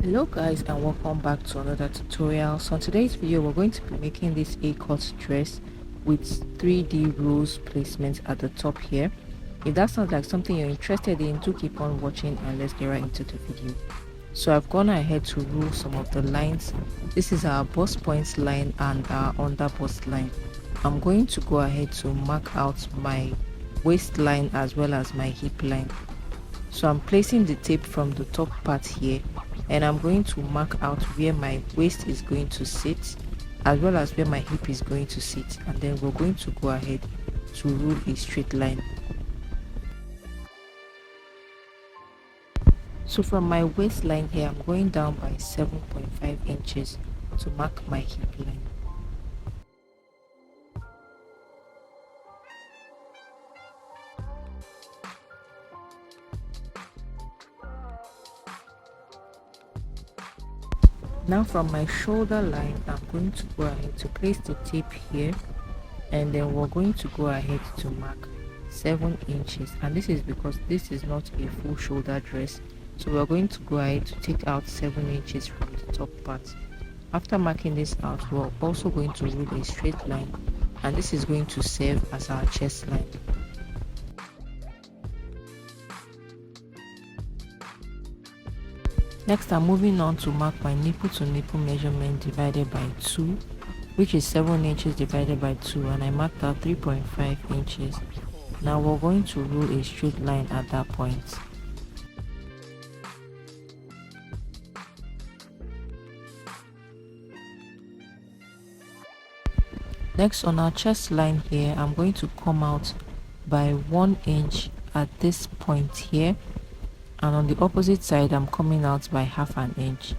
Hello guys, and welcome back to another tutorial. So in today's video we're going to be making this A-cut dress with 3D rose placement at the top here. If that sounds like something you're interested in, do keep on watching and let's get right into the video. So I've gone ahead to rule some of the lines. This is our bust points line and our under bust line. I'm going to go ahead to mark out my waistline as well as my hip line. So I'm placing the tape from the top part here, and I'm going to mark out where my waist is going to sit as well as where my hip is going to sit, and then we're going to go ahead to rule a straight line. So from my waistline here, I'm going down by 7.5 inches to mark my hip line. Now from my shoulder line, I'm going to go ahead to place the tape here, and then we're going to go ahead to mark 7 inches, and this is because this is not a full shoulder dress, so we're going to go ahead to take out 7 inches from the top part. After marking this out, we're also going to rule a straight line, and this is going to serve as our chest line. Next, I'm moving on to mark my nipple to nipple measurement divided by 2, which is 7 inches divided by 2, and I marked out 3.5 inches. Now we're going to rule a straight line at that point. Next, on our chest line here, I'm going to come out by 1 inch at this point here, and on the opposite side I'm coming out by half an inch,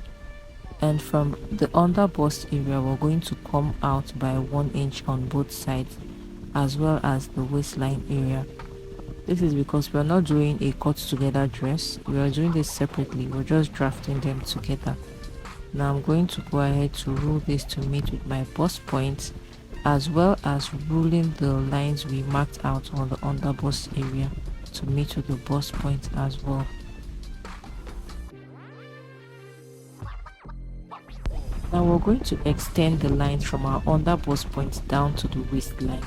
and from the under bust area we're going to come out by 1 inch on both sides as well as the waistline area. This is because we're not doing a cut together dress, we are doing this separately, we're just drafting them together. Now I'm going to go ahead to rule this to meet with my bust points, as well as ruling the lines we marked out on the under bust area to meet with the bust point as well. Now we're going to extend the lines from our under bust point down to the waistline.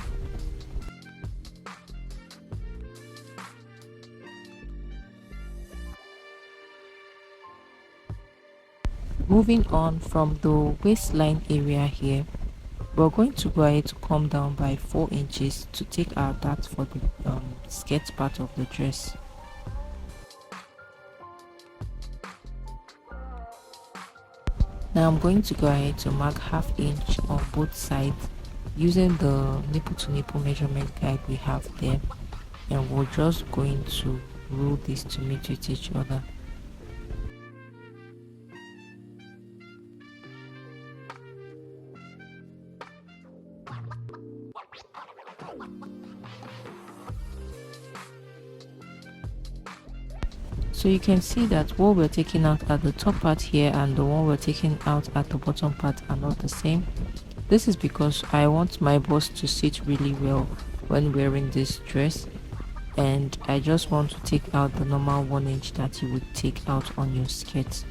Moving on from the waistline area here, we're going to go ahead to come down by 4 inches to take our dart for the skirt part of the dress. Now I'm going to go ahead to mark ½ inch on both sides using the nipple to nipple measurement guide we have there, and we're just going to rule this to meet with each other. So you can see that what we're taking out at the top part here and the one we're taking out at the bottom part are not the same. This is because I want my bust to sit really well when wearing this dress, and I just want to take out the normal 1 inch that you would take out on your skirt.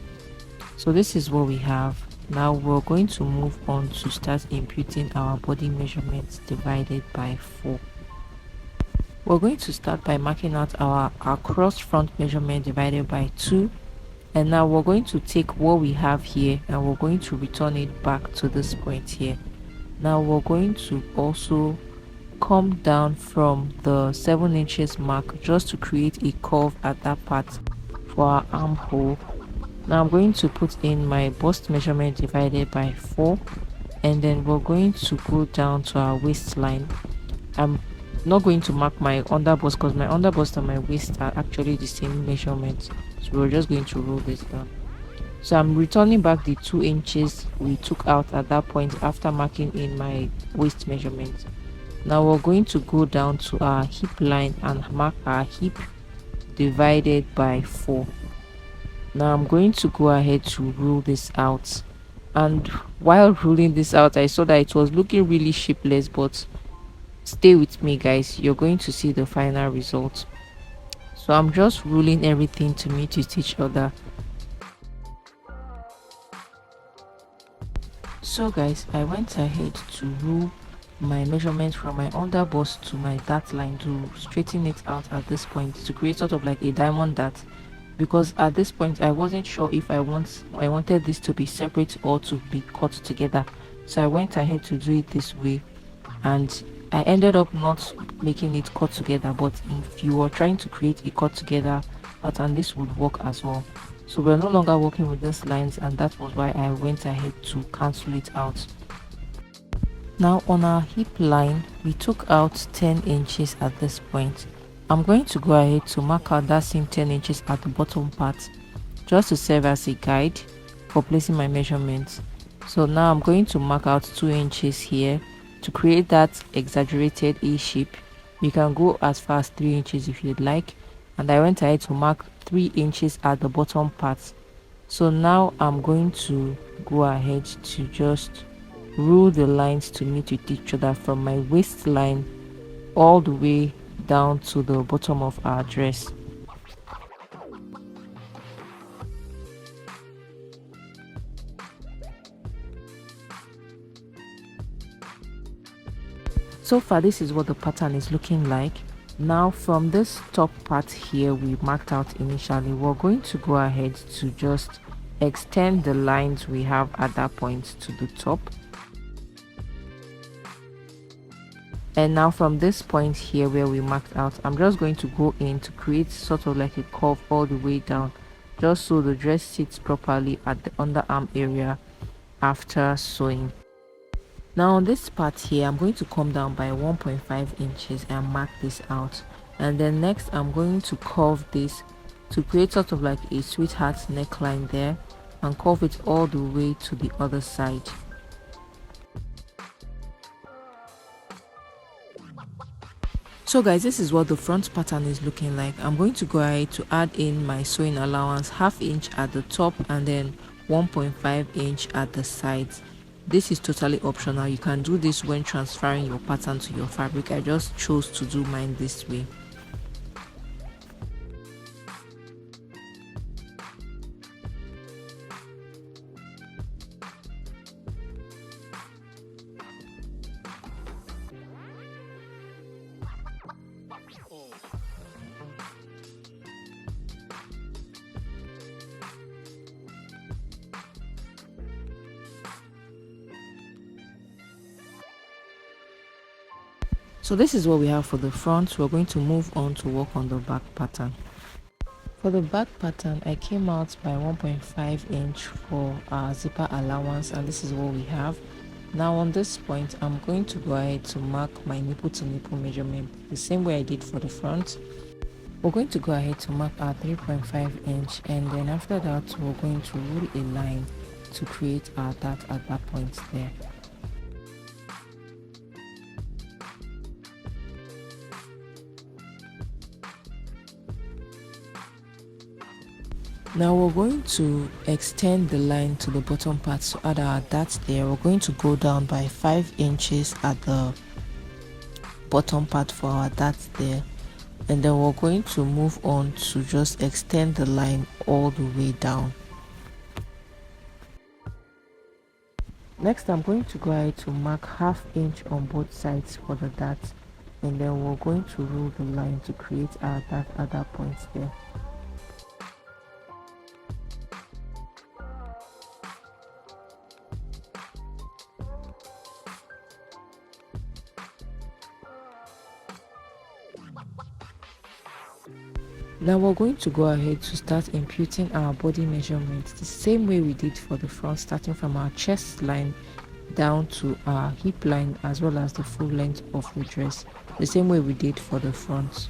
So this is what we have. Now we're going to move on to start imputing our body measurements divided by 4. We're going to start by marking out our cross front measurement divided by 2, and now we're going to take what we have here and we're going to return it back to this point here. Now we're going to also come down from the 7 inches mark just to create a curve at that part for our armhole. Now I'm going to put in my bust measurement divided by 4, and then we're going to go down to our waistline. I'm not going to mark my under bust because my under bust and my waist are actually the same measurement, so we're just going to roll this down. So I'm returning back the 2 inches we took out at that point after marking in my waist measurement. Now we're going to go down to our hip line and mark our hip divided by 4. Now I'm going to go ahead to rule this out, and while ruling this out I saw that it was looking really shapeless, but stay with me guys, you're going to see the final result. So I'm just ruling everything to meet with each other. So guys, I went ahead to rule my measurement from my underbust to my dart line to straighten it out at this point to create sort of like a diamond dart, because at this point I wasn't sure if I wanted this to be separate or to be cut together. So I went ahead to do it this way, and I ended up not making it cut together. But if you are trying to create a cut together pattern, this would work as well. So we're no longer working with these lines, and that was why I went ahead to cancel it out. Now on our hip line, we took out 10 inches at this point. I'm going to go ahead to mark out that same 10 inches at the bottom part, just to serve as a guide for placing my measurements. So now I'm going to mark out 2 inches here to create that exaggerated A shape. You can go as far as 3 inches if you'd like, and I went ahead to mark 3 inches at the bottom part. So now I'm going to go ahead to just rule the lines to meet with each other from my waistline all the way down to the bottom of our dress. So far, this is what the pattern is looking like. Now from this top part here we marked out initially, we're going to go ahead to just extend the lines we have at that point to the top. And now from this point here where we marked out, I'm just going to go in to create sort of like a curve all the way down, just so the dress sits properly at the underarm area after sewing. Now on this part here, I'm going to come down by 1.5 inches and mark this out. And then next I'm going to curve this to create sort of like a sweetheart neckline there, and curve it all the way to the other side. So guys, this is what the front pattern is looking like. I'm going to go ahead to add in my sewing allowance, ½ inch at the top and then 1.5 inch at the sides. This is totally optional. You can do this when transferring your pattern to your fabric. I just chose to do mine this way. So this is what we have for the front. We're going to move on to work on the back pattern. For the back pattern, I came out by 1.5 inch for our zipper allowance, and this is what we have. Now on this point, I'm going to go ahead to mark my nipple to nipple measurement the same way I did for the front. We're going to go ahead to mark our 3.5 inch, and then after that we're going to rule a line to create our dart at that point there. Now we're going to extend the line to the bottom part to add our dart there. We're going to go down by 5 inches at the bottom part for our dart there, and then we're going to move on to just extend the line all the way down. Next, I'm going to go ahead to mark ½ inch on both sides for the dart, and then we're going to rule the line to create our dart at that point there. Now we're going to go ahead to start imputing our body measurements the same way we did for the front, starting from our chest line down to our hip line as well as the full length of the dress, the same way we did for the front.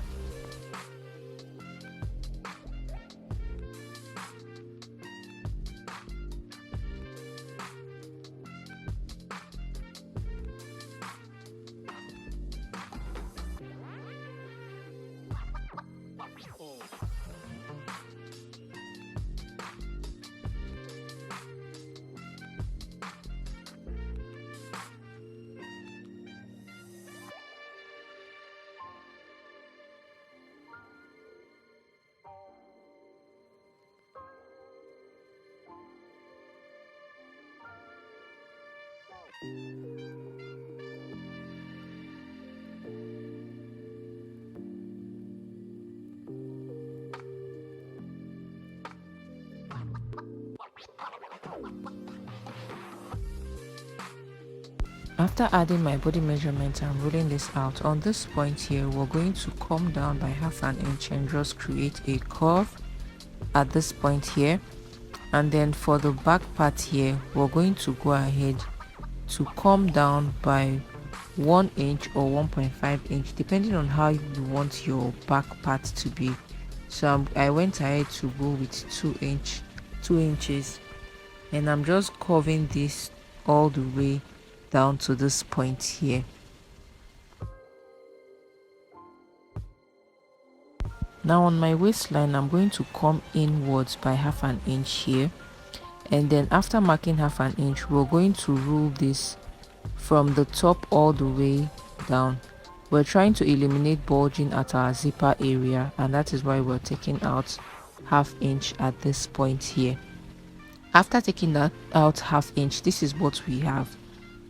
After adding my body measurement and ruling this out, on this point here, we're going to come down by half an inch and just create a curve at this point here. And then for the back part here, we're going to go ahead to come down by 1 inch or 1.5 inch, depending on how you want your back part to be. So I went ahead to go with 2 inches, and I'm just curving this all the way down to this point here. Now on my waistline, I'm going to come inwards by half an inch here, and then after marking half an inch, we're going to rule this from the top all the way down. We're trying to eliminate bulging at our zipper area, and that is why we're taking out half inch at this point here. After taking that out half inch, this is what we have.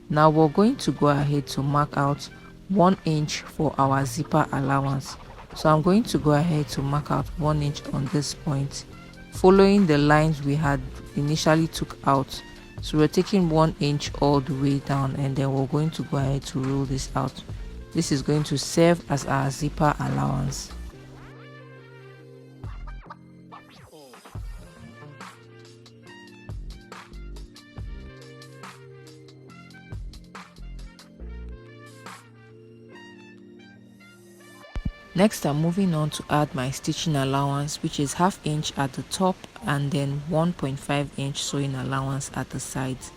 Now we're going to go ahead to mark out 1 inch for our zipper allowance. So I'm going to go ahead to mark out 1 inch on this point, following the lines we had initially took out. So we're taking 1 inch all the way down, and then we're going to go ahead to roll this out. This is going to serve as our zipper allowance. Next, I'm moving on to add my stitching allowance, which is half inch at the top and then 1.5 inch sewing allowance at the sides.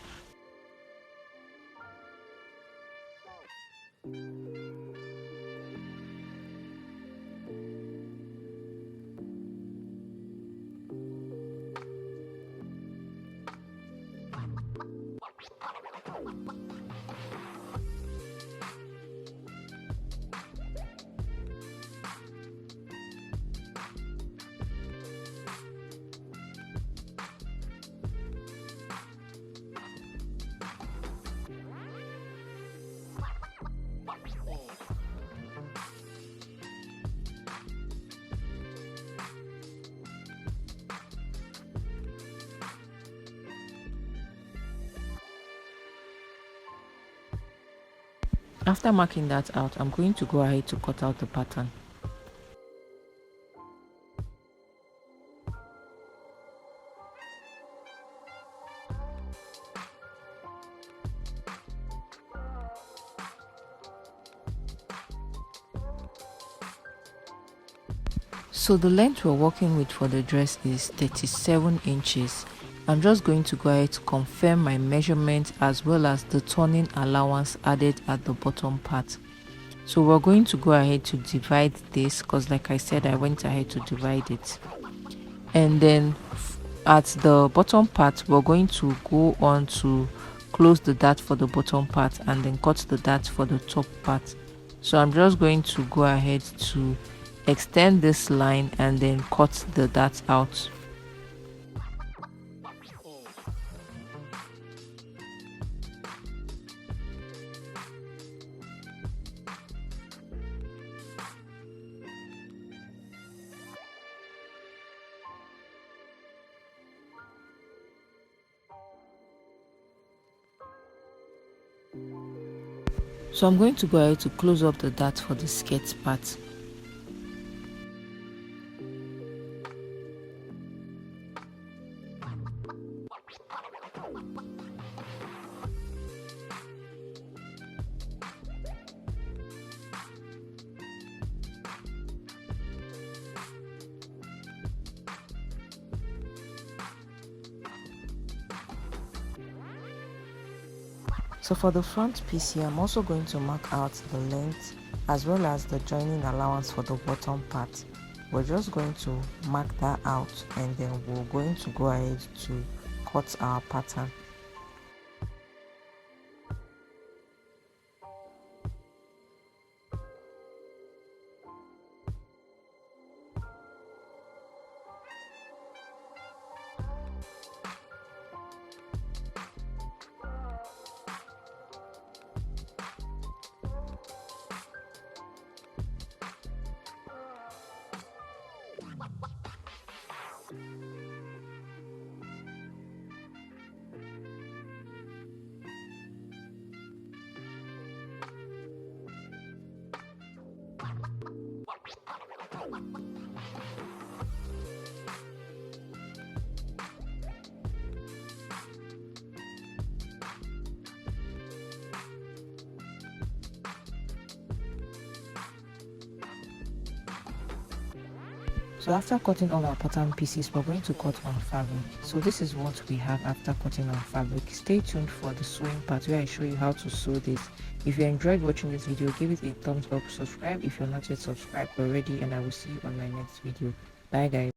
After marking that out, I'm going to go ahead to cut out the pattern. So the length we're working with for the dress is 37 inches. I'm just going to go ahead to confirm my measurement as well as the turning allowance added at the bottom part. So we're going to go ahead to divide this, because like I said, I went ahead to divide it. And then at the bottom part, we're going to go on to close the dart for the bottom part and then cut the dart for the top part. So I'm just going to go ahead to extend this line and then cut the dart out. So I'm going to go ahead to close up the dart for the skirt part. So for the front piece here, I'm also going to mark out the length as well as the joining allowance for the bottom part. We're just going to mark that out, and then we're going to go ahead to cut our pattern. So after cutting all our pattern pieces, we're going to cut on fabric. So this is what we have after cutting on fabric. Stay tuned for the sewing part where I show you how to sew this. If you enjoyed watching this video, give it a thumbs up, subscribe if you're not yet subscribed already, and I will see you on my next video. Bye guys.